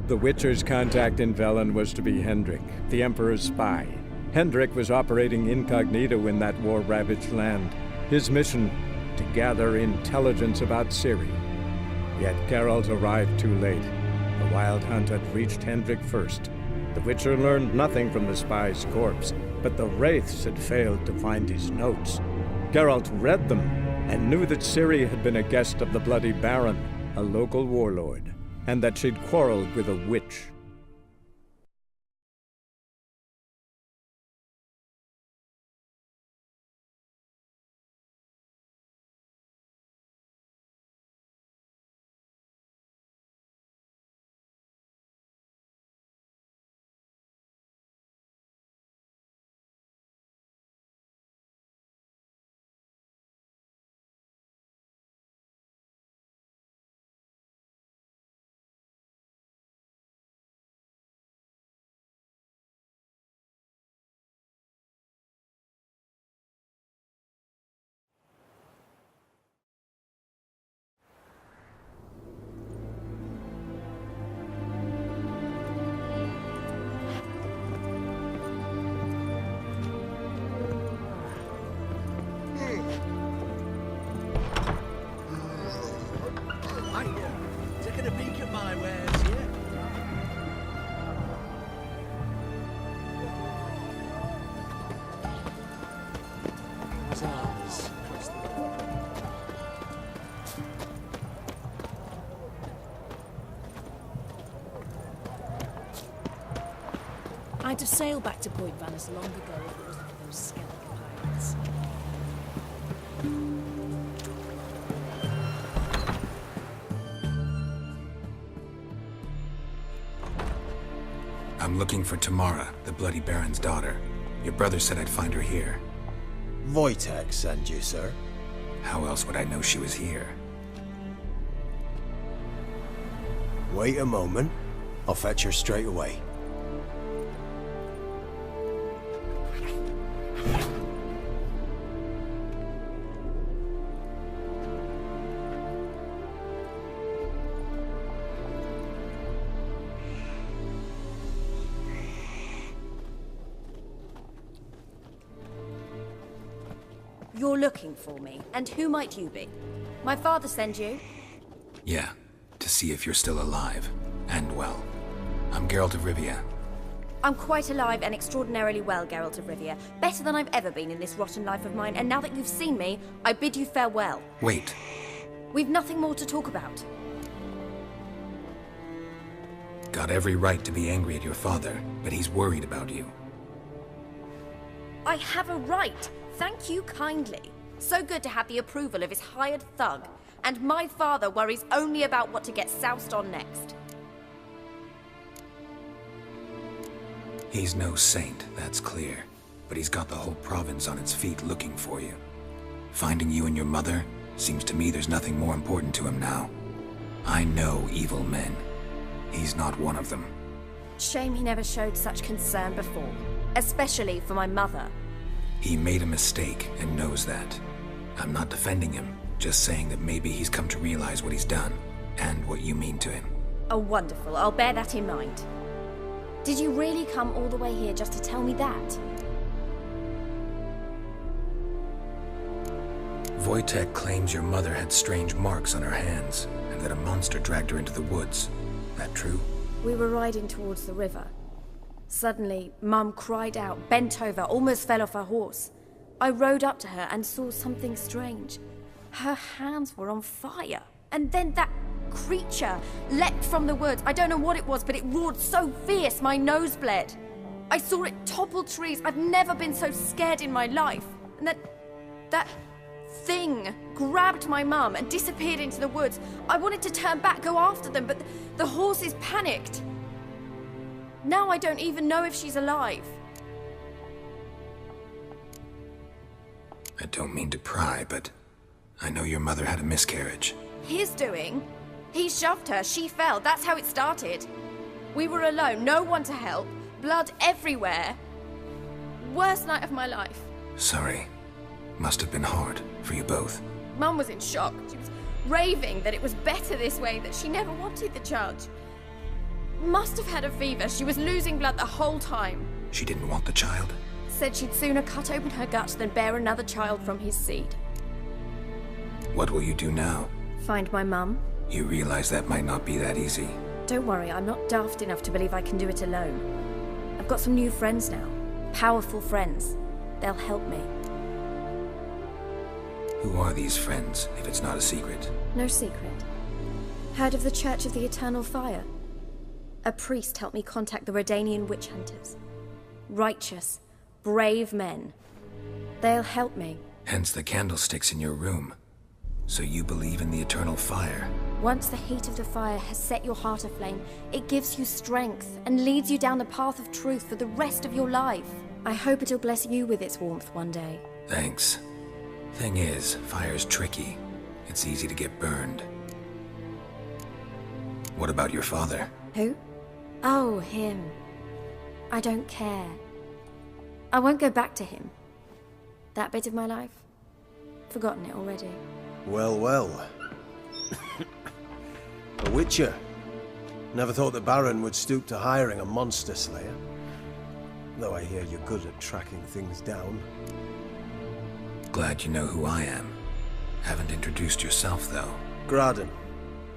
The Witcher's contact in Velen was to be Hendrik, the Emperor's spy. Hendrik was operating incognito in that war-ravaged land. His mission, to gather intelligence about Ciri. Yet Geralt arrived too late. The Wild Hunt had reached Hendrik first. The Witcher learned nothing from the spy's corpse, but the Wraiths had failed to find his notes. Geralt read them and knew that Ciri had been a guest of the Bloody Baron, a local warlord, and that she'd quarreled with a witch. Taking a peek at my wares here. Zars across the road. I'd have sailed back to Point Vannis long ago if it wasn't for those Skellige pirates. I'm looking for Tamara, the Bloody Baron's daughter. Your brother said I'd find her here. Wojtek sent you, sir. How else would I know she was here? Wait a moment. I'll fetch her straight away. You're looking for me, and who might you be? My father sent you? Yeah, to see if you're still alive. And well. I'm Geralt of Rivia. I'm quite alive and extraordinarily well, Geralt of Rivia. Better than I've ever been in this rotten life of mine, and now that you've seen me, I bid you farewell. Wait. We've nothing more to talk about. Got every right to be angry at your father, but he's worried about you. I have a right. Thank you kindly. So good to have the approval of his hired thug. And my father worries only about what to get soused on next. He's no saint, that's clear. But he's got the whole province on its feet looking for you. Finding you and your mother, seems to me there's nothing more important to him now. I know evil men. He's not one of them. Shame he never showed such concern before. Especially for my mother. He made a mistake and knows that. I'm not defending him, just saying that maybe he's come to realize what he's done, and what you mean to him. Oh, wonderful. I'll bear that in mind. Did you really come all the way here just to tell me that? Wojtek claims your mother had strange marks on her hands, and that a monster dragged her into the woods. That true? We were riding towards the river. Suddenly, Mum cried out, bent over, almost fell off her horse. I rode up to her and saw something strange. Her hands were on fire. And then that creature leapt from the woods. I don't know what it was, but it roared so fierce my nose bled. I saw it topple trees. I've never been so scared in my life. And that thing grabbed my mum and disappeared into the woods. I wanted to turn back, go after them, but the horses panicked. Now I don't even know if she's alive. I don't mean to pry, but I know your mother had a miscarriage. His doing? He shoved her, she fell, that's how it started. We were alone, no one to help, blood everywhere. Worst night of my life. Sorry. Must have been hard for you both. Mum was in shock. She was raving that it was better this way, that she never wanted the charge. Must have had a fever. She was losing blood the whole time. She didn't want the child? Said she'd sooner cut open her gut than bear another child from his seed. What will you do now? Find my mum. You realize that might not be that easy. Don't worry, I'm not daft enough to believe I can do it alone. I've got some new friends now. Powerful friends. They'll help me. Who are these friends, if it's not a secret? No secret. Heard of the Church of the Eternal Fire? A priest helped me contact the Redanian witch hunters. Righteous, brave men. They'll help me. Hence the candlesticks in your room. So you believe in the eternal fire? Once the heat of the fire has set your heart aflame, it gives you strength and leads you down the path of truth for the rest of your life. I hope it'll bless you with its warmth one day. Thanks. Thing is, fire's tricky. It's easy to get burned. What about your father? Who? Oh, him. I don't care. I won't go back to him. That bit of my life? Forgotten it already. Well, well. A witcher. Never thought the Baron would stoop to hiring a monster slayer. Though I hear you're good at tracking things down. Glad you know who I am. Haven't introduced yourself, though. Graden,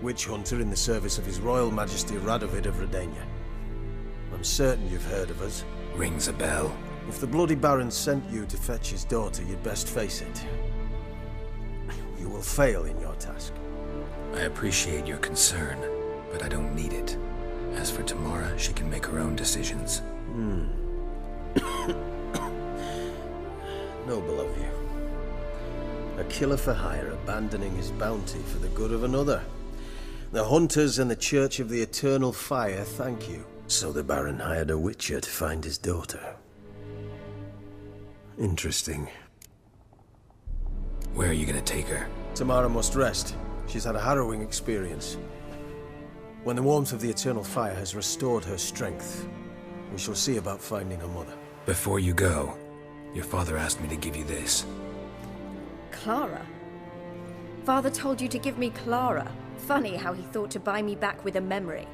witch hunter in the service of His Royal Majesty Radovid of Redania. I'm certain you've heard of us. Rings a bell. If the Bloody Baron sent you to fetch his daughter, you'd best face it. You will fail in your task. I appreciate your concern, but I don't need it. As for Tamara, she can make her own decisions. Noble of you. A killer for hire abandoning his bounty for the good of another. The hunters and the Church of the Eternal Fire thank you. So the Baron hired a witcher to find his daughter. Interesting. Where are you gonna take her? Tamara must rest. She's had a harrowing experience. When the warmth of the Eternal Fire has restored her strength, we shall see about finding her mother. Before you go, your father asked me to give you this. Clara? Father told you to give me Clara. Funny how he thought to buy me back with a memory.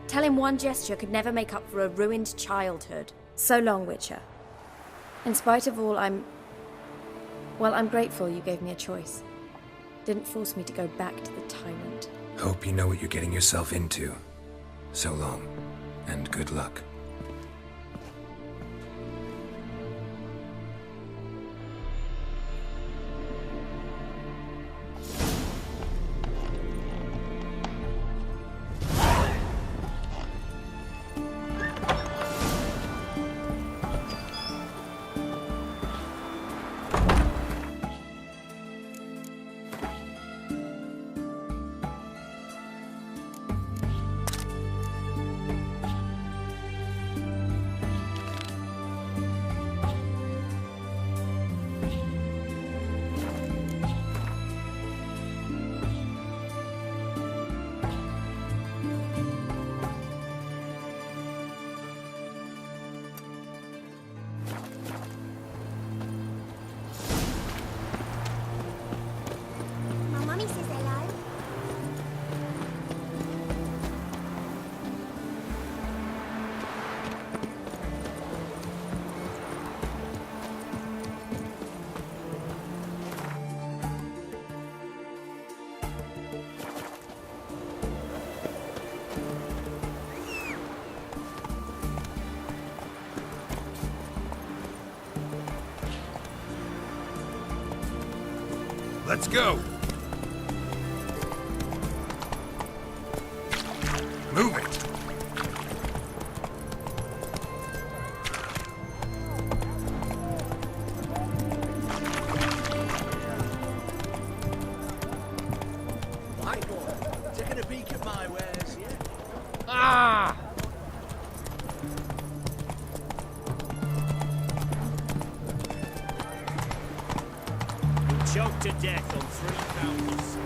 Tell him one gesture could never make up for a ruined childhood. So long, Witcher. In spite of all, I'm grateful you gave me a choice. Didn't force me to go back to the tyrant. Hope you know what you're getting yourself into. So long, and good luck. My mummy says hello. Let's go! Move it! Michael, taking a peek at my wares, yeah? Ah! Choked to death on 3 pounds.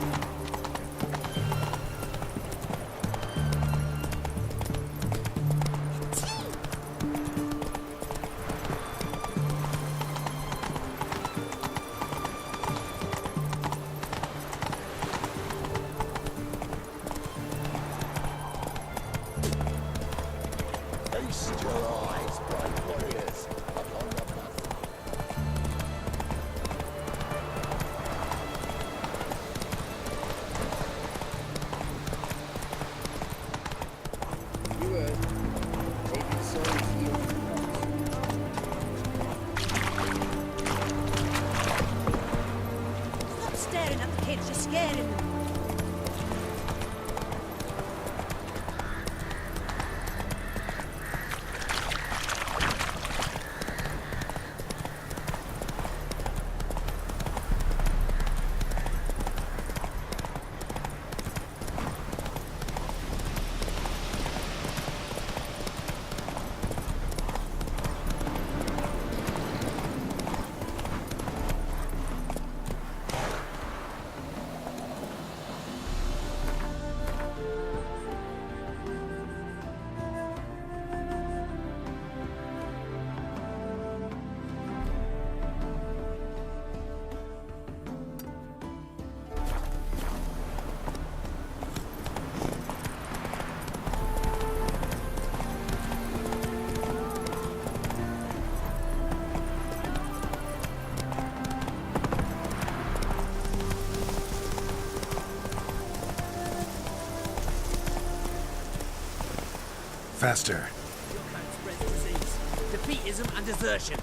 faster. Your kind spreads disease, defeatism and desertion.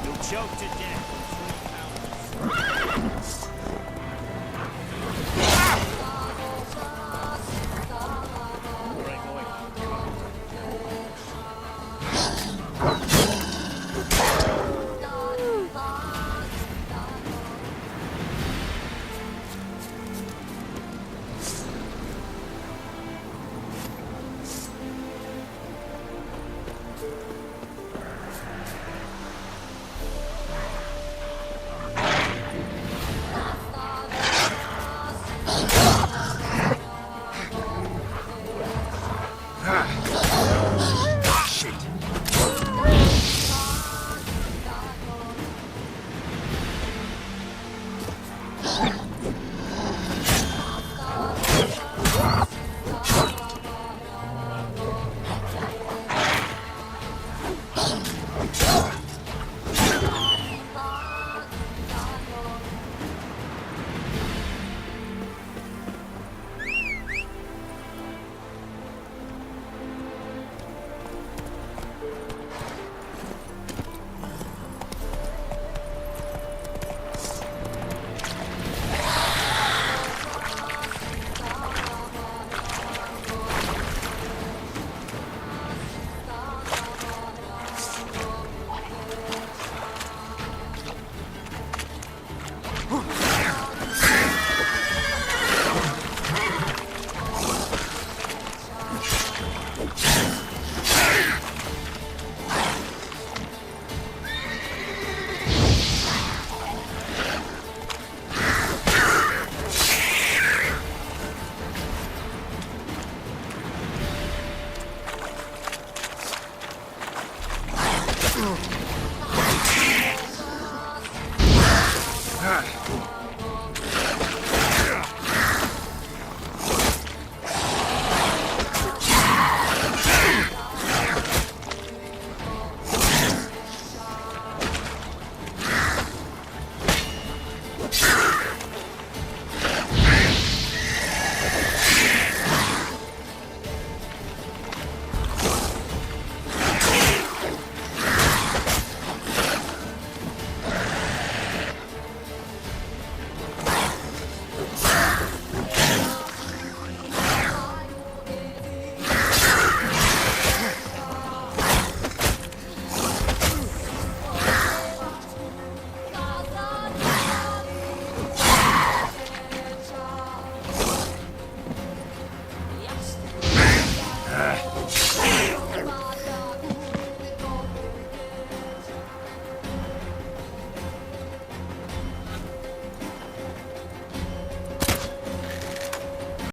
You'll choke to death on 3 pounds.